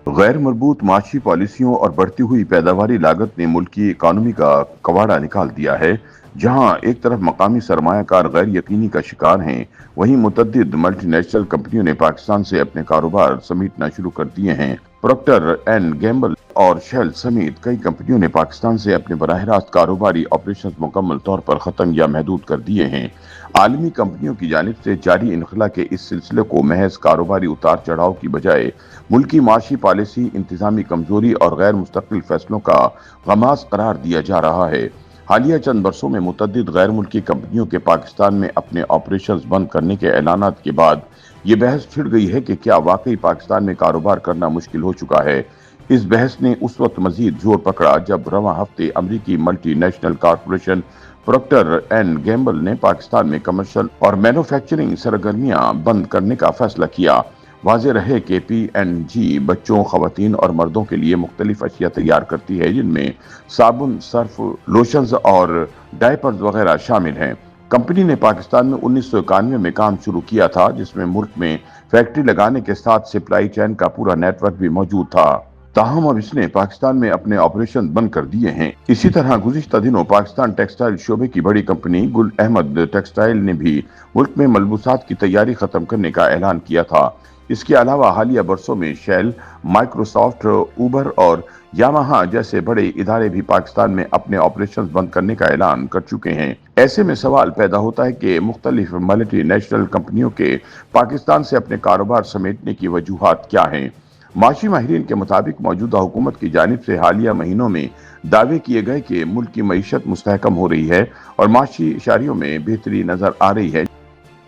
غیر مربوط معاشی پالیسیوں اور بڑھتی ہوئی پیداواری لاگت نے ملکی اکانومی کا کواڑا نکال دیا ہے۔ جہاں ایک طرف مقامی سرمایہ کار غیر یقینی کا شکار ہیں، وہیں متعدد ملٹی نیشنل کمپنیوں نے پاکستان سے اپنے کاروبار سمیٹنا شروع کر دیے ہیں۔ پروکٹر اینڈ گیمبل اور شیل سمیت کئی کمپنیوں نے پاکستان سے اپنے براہ راست کاروباری آپریشنز مکمل طور پر ختم یا محدود کر دیے ہیں۔ عالمی کمپنیوں کی جانب سے جاری انخلا کے اس سلسلے کو محض کاروباری اتار چڑھاؤ کی بجائے ملکی معاشی پالیسی، انتظامی کمزوری اور غیر مستقل فیصلوں کا غماز قرار دیا جا رہا ہے۔ حالیہ چند برسوں میں متعدد غیر ملکی کمپنیوں کے پاکستان میں اپنے آپریشنز بند کرنے کے اعلانات کے بعد یہ بحث چھڑ گئی ہے کہ کیا واقعی پاکستان میں کاروبار کرنا مشکل ہو چکا ہے۔ اس بحث نے اس وقت مزید زور پکڑا جب رواں ہفتے امریکی multi national corporation Procter and gamble نے پاکستان میں کمرشل اور مینوفیکچرنگ سرگرمیاں بند کرنے کا فیصلہ کیا۔ واضح رہے کہ پی این جی بچوں، خواتین اور مردوں کے لیے مختلف اشیاء تیار کرتی ہے، جن میں صابن، سرف، لوشنز اور ڈائپرز وغیرہ شامل ہیں۔ کمپنی نے پاکستان میں 1991 میں کام شروع کیا تھا، جس میں ملک میں فیکٹری لگانے کے ساتھ سپلائی چین کا پورا نیٹ ورک بھی موجود تھا۔ تاہم اب اس نے پاکستان میں اپنے آپریشن بند کر دیے ہیں۔ اسی طرح گزشتہ دنوں پاکستان ٹیکسٹائل شعبے کی بڑی کمپنی گل احمد ٹیکسٹائل نے بھی ملک میں ملبوسات کی تیاری ختم کرنے کا اعلان کیا تھا۔ اس کے علاوہ حالیہ برسوں میں شیل، مائیکروسافٹ، اوبر اور یاماہا جیسے بڑے ادارے بھی پاکستان میں اپنے آپریشنز بند کرنے کا اعلان کر چکے ہیں۔ ایسے میں سوال پیدا ہوتا ہے کہ مختلف ملٹی نیشنل کمپنیوں کے پاکستان سے اپنے کاروبار سمیٹنے کی وجوہات کیا ہیں۔ معاشی ماہرین کے مطابق موجودہ حکومت کی جانب سے حالیہ مہینوں میں دعوے کیے گئے کہ ملک کی معیشت مستحکم ہو رہی ہے اور معاشی اشاریوں میں بہتری نظر آ رہی ہے،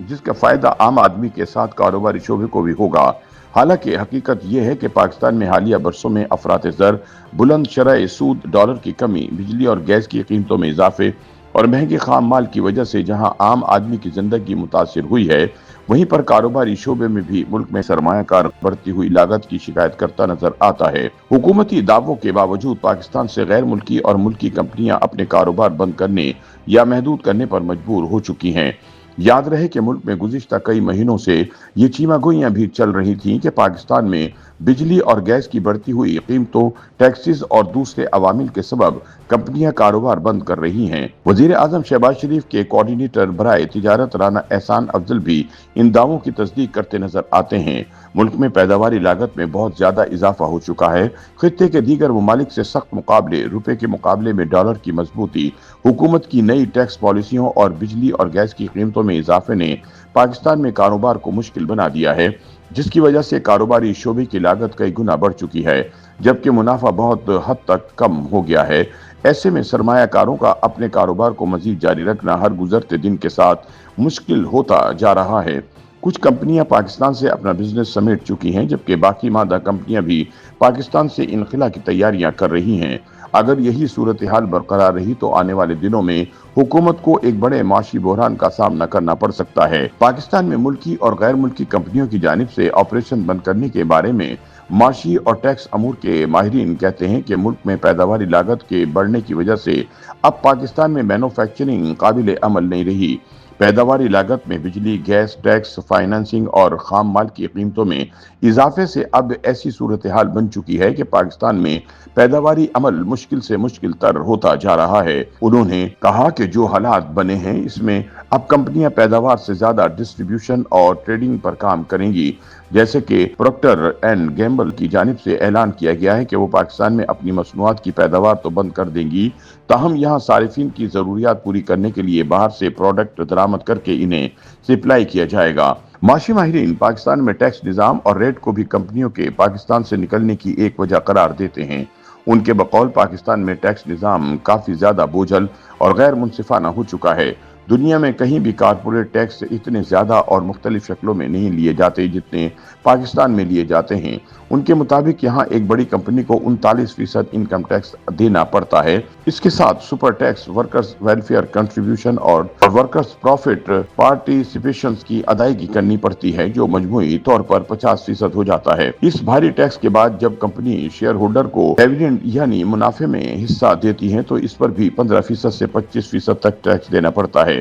جس کا فائدہ عام آدمی کے ساتھ کاروباری شعبے کو بھی ہوگا۔ حالانکہ حقیقت یہ ہے کہ پاکستان میں حالیہ برسوں میں افراط زر، بلند شرح سود، ڈالر کی کمی، بجلی اور گیس کی قیمتوں میں اضافے اور مہنگے خام مال کی وجہ سے جہاں عام آدمی کی زندگی متاثر ہوئی ہے، وہیں پر کاروباری شعبے میں بھی ملک میں سرمایہ کار بڑھتی ہوئی لاگت کی شکایت کرتا نظر آتا ہے۔ حکومتی دعووں کے باوجود پاکستان سے غیر ملکی اور ملکی کمپنیاں اپنے کاروبار بند کرنے یا محدود کرنے پر مجبور ہو چکی ہیں۔ یاد رہے کہ ملک میں گزشتہ کئی مہینوں سے یہ چیمہ گوئیاں بھی چل رہی تھیں کہ پاکستان میں بجلی اور گیس کی بڑھتی ہوئی قیمتوں، ٹیکسز اور دوسرے عوامل کے سبب کمپنیاں کاروبار بند کر رہی ہیں۔ وزیر اعظم شہباز شریف کے کوارڈینیٹر برائے تجارت رانا احسان افضل بھی ان دعووں کی تصدیق کرتے نظر آتے ہیں۔ ملک میں پیداواری لاگت میں بہت زیادہ اضافہ ہو چکا ہے۔ خطے کے دیگر ممالک سے سخت مقابلے، روپے کے مقابلے میں ڈالر کی مضبوطی، حکومت کی نئی ٹیکس پالیسیوں اور بجلی اور گیس کی قیمتوں میں اضافے نے پاکستان میں کاروبار کو مشکل بنا دیا ہے، جس کی وجہ سے کاروباری شعبے کی لاگت کئی گنا بڑھ چکی ہے، جبکہ منافع بہت حد تک کم ہو گیا ہے۔ ایسے میں سرمایہ کاروں کا اپنے کاروبار کو مزید جاری رکھنا ہر گزرتے دن کے ساتھ مشکل ہوتا جا رہا ہے۔ کچھ کمپنیاں پاکستان سے اپنا بزنس سمیٹ چکی ہیں، جبکہ باقی مادہ کمپنیاں بھی پاکستان سے انخلا کی تیاریاں کر رہی ہیں۔ اگر یہی صورتحال برقرار رہی تو آنے والے دنوں میں حکومت کو ایک بڑے معاشی بحران کا سامنا کرنا پڑ سکتا ہے۔ پاکستان میں ملکی اور غیر ملکی کمپنیوں کی جانب سے آپریشن بند کرنے کے بارے میں معاشی اور ٹیکس امور کے ماہرین کہتے ہیں کہ ملک میں پیداواری لاگت کے بڑھنے کی وجہ سے اب پاکستان میں مینوفیکچرنگ قابل عمل نہیں رہی۔ پیداواری لاگت میں بجلی، گیس، ٹیکس، فائنانسنگ اور خام مال کی قیمتوں میں اضافے سے اب ایسی صورتحال بن چکی ہے کہ پاکستان میں پیداواری عمل مشکل سے مشکل تر ہوتا جا رہا ہے۔ انہوں نے کہا کہ جو حالات بنے ہیں، اس میں اب کمپنیاں پیداوار سے زیادہ ڈسٹریبیوشن اور ٹریڈنگ پر کام کریں گی، جیسے کہ پروکٹر اینڈ گیمبل کی جانب سے اعلان کیا گیا ہے کہ وہ پاکستان میں اپنی مصنوعات کی پیداوار تو بند کر دیں گی، تاہم یہاں صارفین کی ضروریات پوری کرنے کے لیے باہر سے پروڈکٹ درآمد کر کے انہیں سپلائی کیا جائے گا۔ معاشی ماہرین پاکستان میں ٹیکس نظام اور ریٹ کو بھی کمپنیوں کے پاکستان سے نکلنے کی ایک وجہ قرار دیتے ہیں۔ ان کے بقول پاکستان میں ٹیکس نظام کافی زیادہ بوجھل اور غیر منصفانہ ہو چکا ہے۔ دنیا میں کہیں بھی کارپوریٹ ٹیکس اتنے زیادہ اور مختلف شکلوں میں نہیں لیے جاتے جتنے پاکستان میں لیے جاتے ہیں۔ ان کے مطابق یہاں ایک بڑی کمپنی کو 39% انکم ٹیکس دینا پڑتا ہے۔ اس کے ساتھ super tax, workers welfare contribution اور ورکرز پروفٹ پارٹیسپیشنز کی ادائیگی کرنی پڑتی ہے، جو مجموعی طور پر 50% ہو جاتا ہے۔ اس بھاری ٹیکس کے بعد جب کمپنی شیئر ہولڈر کو ڈیویڈنڈ یعنی منافع میں حصہ دیتی ہے تو اس پر بھی 15% سے 25% تک ٹیکس دینا پڑتا ہے،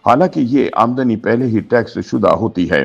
حالانکہ یہ آمدنی پہلے ہی ٹیکس شدہ ہوتی ہے۔